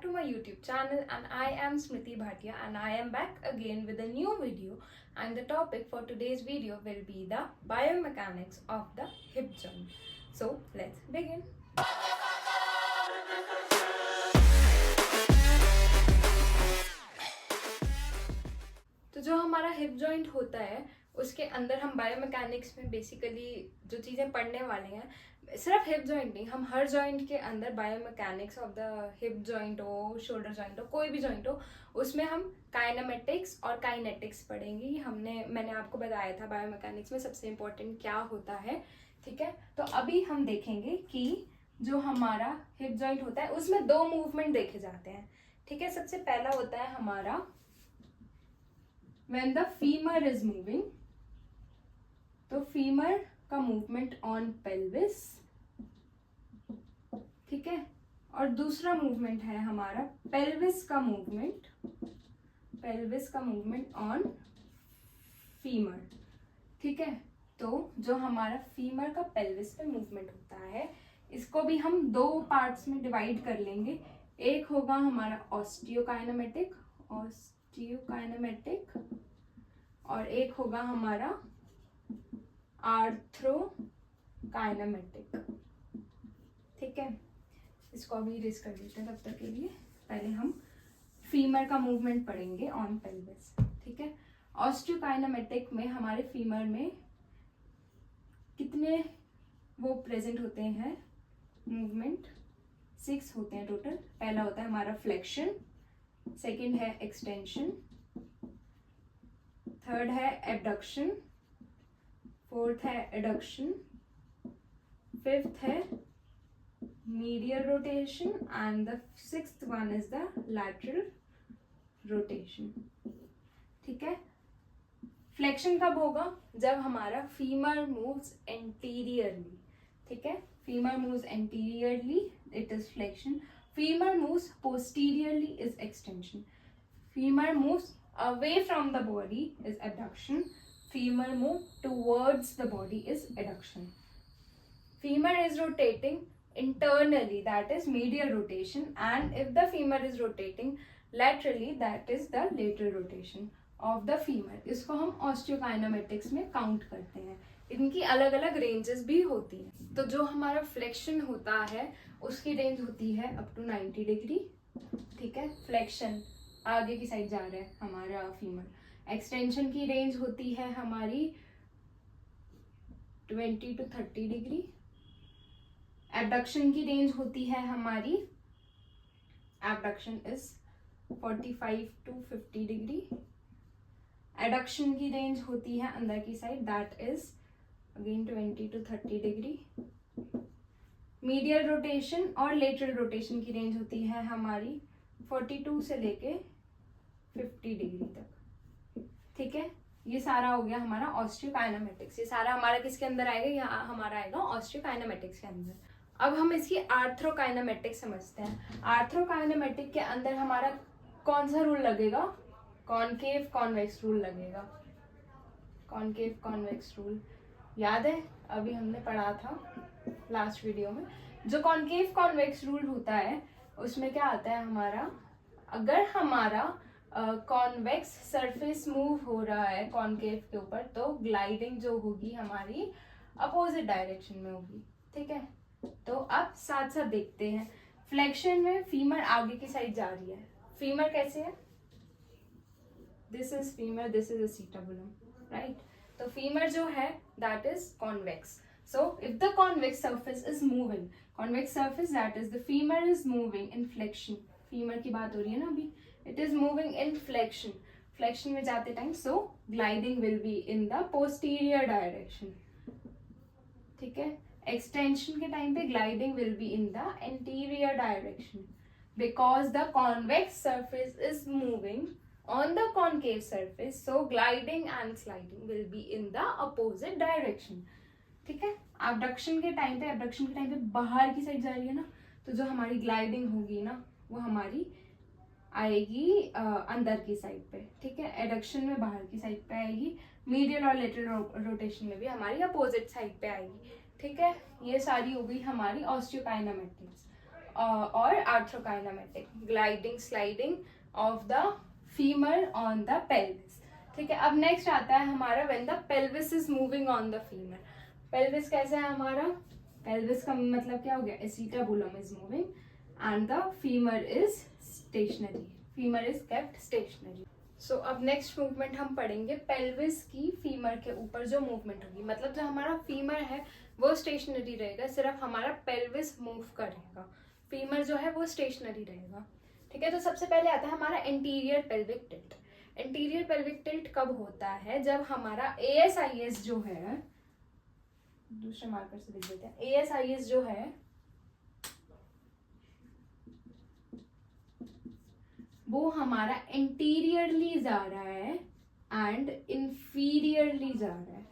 to my YouTube channel, and I am Smriti Bhatia, and I am back again with a new video. And the topic for today's video will be the biomechanics of the hip joint. So let's begin. तो जो हमारा hip joint होता है उसके अंदर हम biomechanics में basically जो चीज़ें पढ़ने वाले हैं, सिर्फ हिप जॉइंट नहीं, हम हर जॉइंट के अंदर biomechanics of the hip joint हो, शोल्डर जॉइंट हो, कोई भी जॉइंट हो, उसमें हम काइनेमेटिक्स और काइनेटिक्स पढ़ेंगे। मैंने आपको बताया था बायोमैकेनिक्स में सबसे इम्पोर्टेंट क्या होता है। ठीक है, तो अभी हम देखेंगे कि जो हमारा हिप जॉइंट होता है उसमें दो मूवमेंट देखे जाते हैं। ठीक है, सबसे पहला होता है हमारा when the femur is moving, तो फीमर का मूवमेंट ऑन पेल्विस। ठीक है, और दूसरा मूवमेंट है हमारा पेल्विस का मूवमेंट ऑन फीमर। ठीक है, तो जो हमारा फीमर का पेल्विस पे मूवमेंट होता है इसको भी हम दो पार्ट्स में डिवाइड कर लेंगे। एक होगा हमारा ऑस्टियोकाइनेमेटिक और एक होगा हमारा आर्थ्रोकाइनेमेटिक। ठीक है, इसको अभी इरेज कर देते हैं तब तक के लिए। पहले हम फीमर का मूवमेंट पढ़ेंगे ऑन पेल्विस। ठीक है, ऑस्टियोकाइनेमेटिक में हमारे फीमर में कितने वो प्रेजेंट होते हैं मूवमेंट? 6 होते हैं टोटल। पहला होता है हमारा फ्लेक्शन, सेकंड है एक्सटेंशन, थर्ड है एबडक्शन, फोर्थ है एडक्शन, फिफ्थ है medial rotation and the sixth one is the lateral rotation. ठीक है, फ्लेक्शन कब होगा? जब हमारा फीमर मूव्स एंटीरियरली। ठीक है, femur moves anteriorly, it is flexion. Femur moves posteriorly is extension. Femur moves away from the body is abduction. Femur move towards the body is adduction. Femur is rotating internally, that is medial rotation, and if the femur is rotating laterally, that is the lateral rotation of the femur. इसको हम ऑस्टियोकाइनेमेटिक्स में count करते हैं। इनकी अलग अलग ranges भी होती हैं। तो जो हमारा फ्लेक्शन होता है उसकी रेंज होती है अप टू 90 डिग्री। ठीक है, फ्लेक्शन आगे की साइड जा रहा है हमारा फीमर। एक्सटेंशन की रेंज होती है हमारी 20 to 30 डिग्री। एबडक्शन की रेंज होती है हमारी, abduction is 45 to 50 degree. Adduction की रेंज होती है अंदर की side, that is again 20 to 30 degree. Medial rotation और लेटरल रोटेशन की रेंज होती है हमारी 42 से लेके 50 डिग्री तक। ठीक है, ये सारा हो गया हमारा ऑस्टियोकाइनेमेटिक्स। ये सारा हमारा किसके अंदर आएगा? यहाँ हमारा आएगा ऑस्टियोकाइनेमेटिक्स के अंदर। अब हम इसकी आर्थ्रोकाइनेमेटिक्स समझते हैं। आर्थ्रोकाइनेमेटिक के अंदर हमारा कौन सा रूल लगेगा? कॉनकेव कॉन्वेक्स रूल लगेगा। कॉनकेव कॉन्वेक्स रूल याद है, अभी हमने पढ़ा था लास्ट वीडियो में। जो कॉनकेव कॉन्वेक्स रूल होता है उसमें क्या आता है हमारा, अगर हमारा कॉन्वेक्स सरफेस मूव हो रहा है कॉनकेव के ऊपर, तो ग्लाइडिंग जो होगी हमारी अपोजिट डायरेक्शन में होगी। ठीक है, तो अब साथ साथ देखते हैं। फ्लेक्शन में फीमर आगे की साइड जा रही है। फीमर कैसे है? This is femur, this is acetabulum, right? तो फीमर जो है that is convex. So if the convex surface is moving, convex surface, that is the femur is moving in flexion. Femur की बात हो रही है ना अभी। It is moving in flexion. Flexion में जाते time, so gliding will be in the posterior direction. ठीक है, extension के टाइम पे gliding will be in the anterior direction because the convex surface is moving on the concave surface, so gliding and sliding will be in the opposite direction. ठीक है, abduction के time पे बाहर की side जा रही है ना, तो जो हमारी ग्लाइडिंग होगी ना वो हमारी आएगी अंदर की साइड पे। ठीक है, एडक्शन में बाहर की साइड पे आएगी। मीडियल और लेटरल रोटेशन में भी हमारी अपोजिट साइड पे आएगी। ठीक है, ये सारी हो गई हमारी ऑस्टियोकाइनेमेटिक्स। और arthrokinematic, gliding sliding of the femur on the pelvis. ठीक है, अब नेक्स्ट आता है हमारा when the pelvis is moving on the femur. Pelvis कैसा है हमारा, पेल्विस का मतलब क्या हो गया, acetabulum is moving and the femur is stationary, femur is kept stationary. So अब नेक्स्ट मूवमेंट हम पढ़ेंगे पेल्विस की फीमर के ऊपर जो मूवमेंट होगी, मतलब जो हमारा फीमर है वो स्टेशनरी रहेगा, सिर्फ हमारा पेल्विस मूव करेगा, फीमर जो है वो स्टेशनरी रहेगा। ठीक है, तो सबसे पहले आता है हमारा anterior pelvic tilt. Anterior pelvic tilt कब होता है, जब हमारा ASIS जो है, दूसरे मार्कर से लिख देते हैं, ASIS जो है वो हमारा इंटीरियरली जा रहा है एंड इंफीरियरली जा रहा है।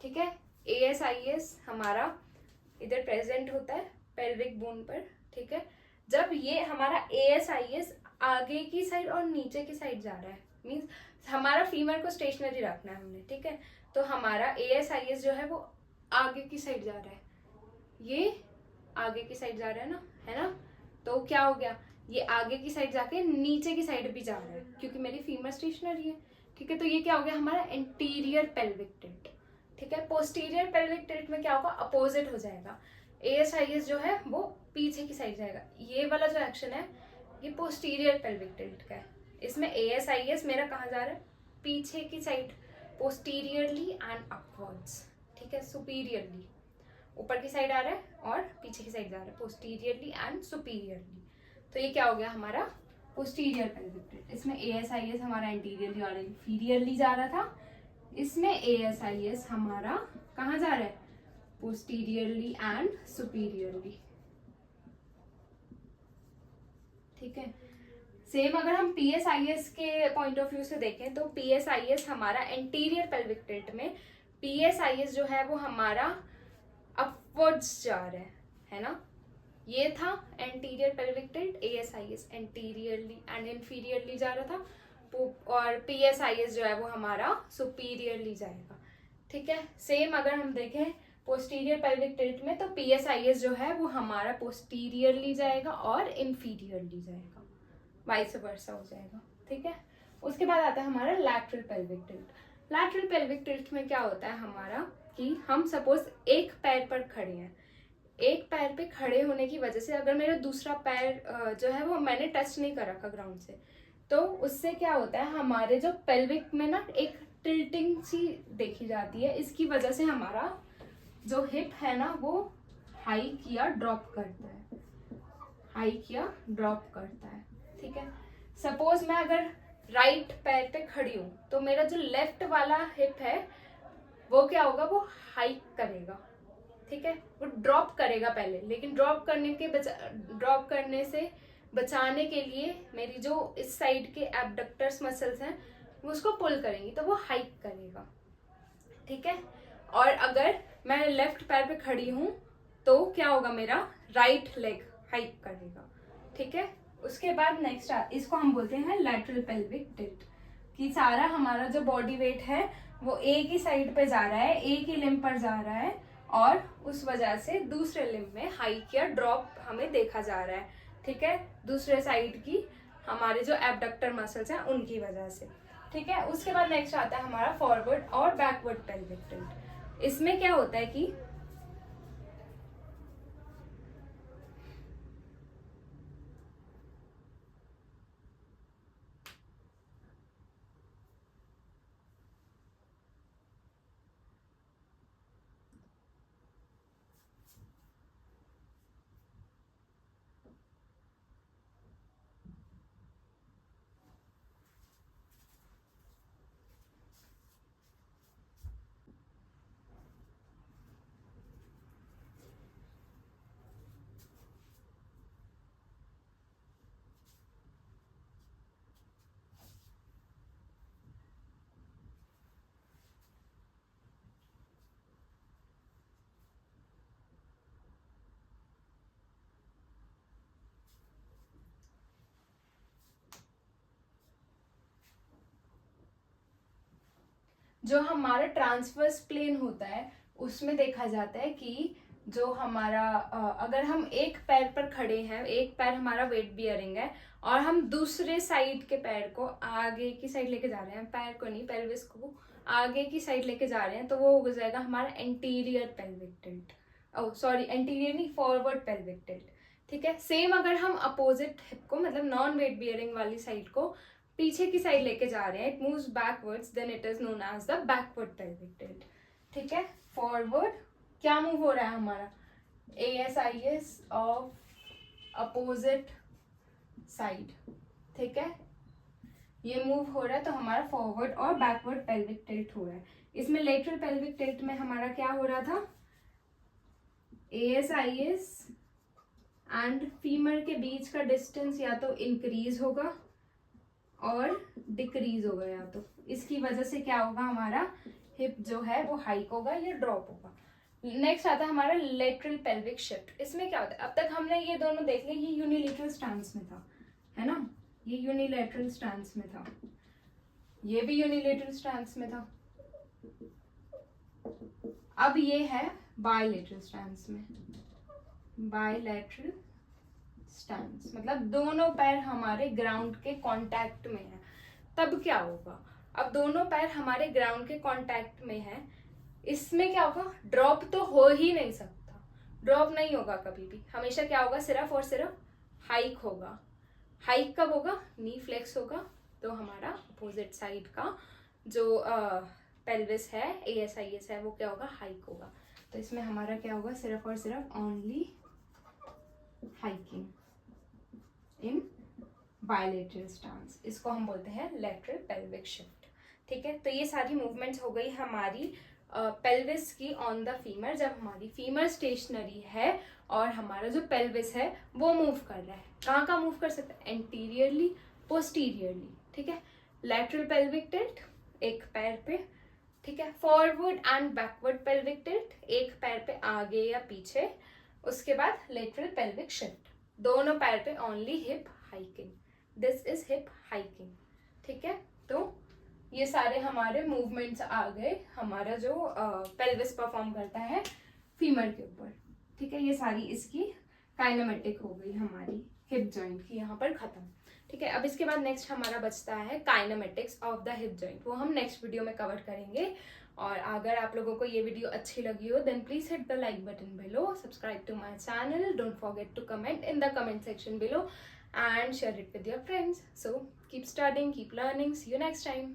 ठीक है, ASIS हमारा इधर प्रेजेंट होता है पेल्विक बोन पर। ठीक है, जब ये हमारा ASIS आगे की साइड और नीचे की साइड जा रहा है, मीन्स हमारा फीमर को स्टेशनरी रखना है हमने। ठीक है, तो हमारा ASIS जो है वो आगे की साइड जा रहा है, ये आगे की साइड जा रहा है ना, तो क्या हो गया, ये आगे की साइड जाके नीचे की साइड भी जा रहा है क्योंकि मेरी फीमर स्टेशनरी है। ठीक है, तो ये क्या हो गया हमारा एंटीरियर पेल्विक टिल्ट। ठीक है, पोस्टीरियर पेल्विक टिल्ट में क्या होगा, अपोजिट हो जाएगा, ASIS जो है वो पीछे की साइड जाएगा। ये वाला जो एक्शन है ये पोस्टीरियर पेल्विक टिल्ट का है, इसमें ASIS मेरा कहाँ जा रहा है, पीछे की साइड, पोस्टीरियरली एंड अपवर्ड्स। ठीक है, सुपीरियरली ऊपर की साइड आ रहा है और पीछे की साइड जा रहा है, पोस्टीरियरली एंड सुपीरियरली। तो ये क्या हो गया हमारा पोस्टीरियर पेल्विक टिल्ट। इसमें ASIS हमारा इंटीरियरली और इंफीरियरली जा रहा था, इसमें ASIS हमारा कहाँ जा रहा है, पोस्टीरियरली एंड सुपीरियरली। ठीक है, सेम अगर हम PSIS के पॉइंट ऑफ व्यू से देखें तो PSIS हमारा एंटीरियर पेल्विक टिल्ट में PSIS जो है वो हमारा अपवर्ड्स जा रहा है ना, ये था anterior pelvic tilt, ASIS anteriorly and inferiorly जा रहा था और PSIS जो है वो हमारा सुपीरियरली जाएगा। ठीक है, सेम अगर हम देखें पोस्टीरियर पेल्विक टिल्ट में तो PSIS जो है वो हमारा पोस्टीरियरली जाएगा और इंफीरियरली जाएगा, वाइस वर्सा हो जाएगा। ठीक है, उसके बाद आता है हमारा lateral pelvic tilt. Lateral pelvic tilt में क्या होता है हमारा कि हम सपोज एक पैर पर खड़े हैं, एक पैर पे खड़े होने की वजह से अगर मेरा दूसरा पैर जो है वो मैंने टच नहीं कर रखा ग्राउंड से, तो उससे क्या होता है हमारे जो पेल्विक में ना एक टिल्टिंग सी देखी जाती है, इसकी वजह से हमारा जो हिप है ना वो हाइक या ड्रॉप करता है, हाइक या ड्रॉप करता है। ठीक है, सपोज मैं अगर राइट पैर पे खड़ी हूँ तो मेरा जो लेफ्ट वाला हिप है वो क्या होगा, वो हाइक करेगा। ठीक है, वो ड्रॉप करेगा पहले, लेकिन ड्रॉप करने से बचाने के लिए मेरी जो इस साइड के एब्डक्टर्स मसल्स हैं वो उसको पुल करेंगी, तो वो हाइक करेगा। ठीक है, और अगर मैं लेफ्ट पैर पे खड़ी हूँ तो क्या होगा, मेरा राइट लेग हाइक करेगा। ठीक है, उसके बाद नेक्स्ट इसको हम बोलते हैं लैटरल पेल्विक टिल्ट, कि सारा हमारा जो बॉडी वेट है वो एक ही साइड पे जा रहा है, एक ही लिम्ब पर जा रहा है और उस वजह से दूसरे लिम्ब में हाइक या ड्रॉप हमें देखा जा रहा है। ठीक है, दूसरे साइड की हमारे जो एब्डक्टर मसल्स हैं उनकी वजह से। ठीक है, उसके बाद नेक्स्ट आता है हमारा फॉरवर्ड और बैकवर्ड पेल्विक टिल्ट। इसमें क्या होता है कि जो हमारा ट्रांसवर्स प्लेन होता है उसमें देखा जाता है कि जो हमारा अगर हम एक पैर पर खड़े हैं, एक पैर हमारा वेट बियरिंग है और हम दूसरे साइड के पैर को आगे की साइड लेके जा रहे हैं, पैर को नहीं पेल्विस को आगे की साइड लेके जा रहे हैं, तो वो हो जाएगा हमारा anterior pelvic tilt, oh sorry anterior नहीं, फॉरवर्ड पेल्विक टिल्ट। ठीक है, सेम अगर हम अपोजिट हिप को मतलब नॉन वेट बियरिंग वाली साइड को पीछे की साइड लेके जा रहे हैं, it moves backwards, then it is known as the backward pelvic tilt. ठीक है, फॉरवर्ड क्या मूव हो रहा है हमारा, ASIS ऑफ अपोजिट साइड। ठीक है, ये मूव हो रहा है तो हमारा फॉरवर्ड और बैकवर्ड पेल्विक टिल्ट हो रहा है। इसमें लेटरल पेल्विक टिल्ट में हमारा क्या हो रहा था, ASIS एंड फीमर के बीच का डिस्टेंस या तो इंक्रीज होगा और डिक्रीज होगा, या तो इसकी वजह से क्या होगा, हमारा हिप जो है वो हाइक होगा या ड्रॉप होगा। नेक्स्ट आता है हमारा लेटरल पेल्विक शिफ्ट। इसमें क्या होता है, अब तक हमने ये दोनों देख लिया, ये यूनिलेटरल स्टांस में था, है ना, ये यूनिलेटरल स्टांस में था, ये भी यूनिलेटरल स्टांस में था। अब ये है बायलेटरल स्टांस में, बायलेटरल स्टांस मतलब दोनों पैर हमारे ग्राउंड के कांटेक्ट में है। तब क्या होगा, अब दोनों पैर हमारे ग्राउंड के कांटेक्ट में है, इसमें क्या होगा, ड्रॉप तो हो ही नहीं सकता, ड्रॉप नहीं होगा कभी भी, हमेशा क्या होगा, सिर्फ और सिर्फ हाइक होगा। हाइक कब होगा, नी फ्लेक्स होगा, तो हमारा अपोजिट साइड का जो पेल्विस है, ASIS है, वो क्या होगा, हाइक होगा। तो इसमें हमारा क्या होगा, सिर्फ और सिर्फ ओनली हाइकिंग इन बायलेटरल स्टांस, इसको हम बोलते हैं लेटरल पेल्विक शिफ्ट। ठीक है, तो ये सारी मूवमेंट्स हो गई हमारी पेल्विस की ऑन द फीमर, जब हमारी फीमर स्टेशनरी है और हमारा जो पेल्विस है वो मूव कर रहा है। कहाँ कहाँ मूव कर सकता है, एंटीरियरली, पोस्टीरियरली। ठीक है, लेटरल पेल्विक टिल्ट एक पैर पे, ठीक है, forward and backward pelvic tilt एक पैर पे आगे या पीछे, उसके बाद लेटरल पेल्विक शिफ्ट दोनों पैर पे only hip hiking, this is hip hiking. ठीक है, तो ये सारे हमारे मूवमेंट्स आ गए, हमारा जो पेल्विस परफॉर्म करता है फीमर के ऊपर। ठीक है, ये सारी इसकी काइनेमेटिक हो गई हमारी हिप जॉइंट की, यहाँ पर खत्म। ठीक है, अब इसके बाद नेक्स्ट हमारा बचता है kinematics of the hip joint, वो हम नेक्स्ट वीडियो में कवर करेंगे। और अगर आप लोगों को ये वीडियो अच्छी लगी हो then please hit the like button below, subscribe to my channel, don't forget to comment in the comment section below and share it with your friends. So keep studying, keep learning. See you next time.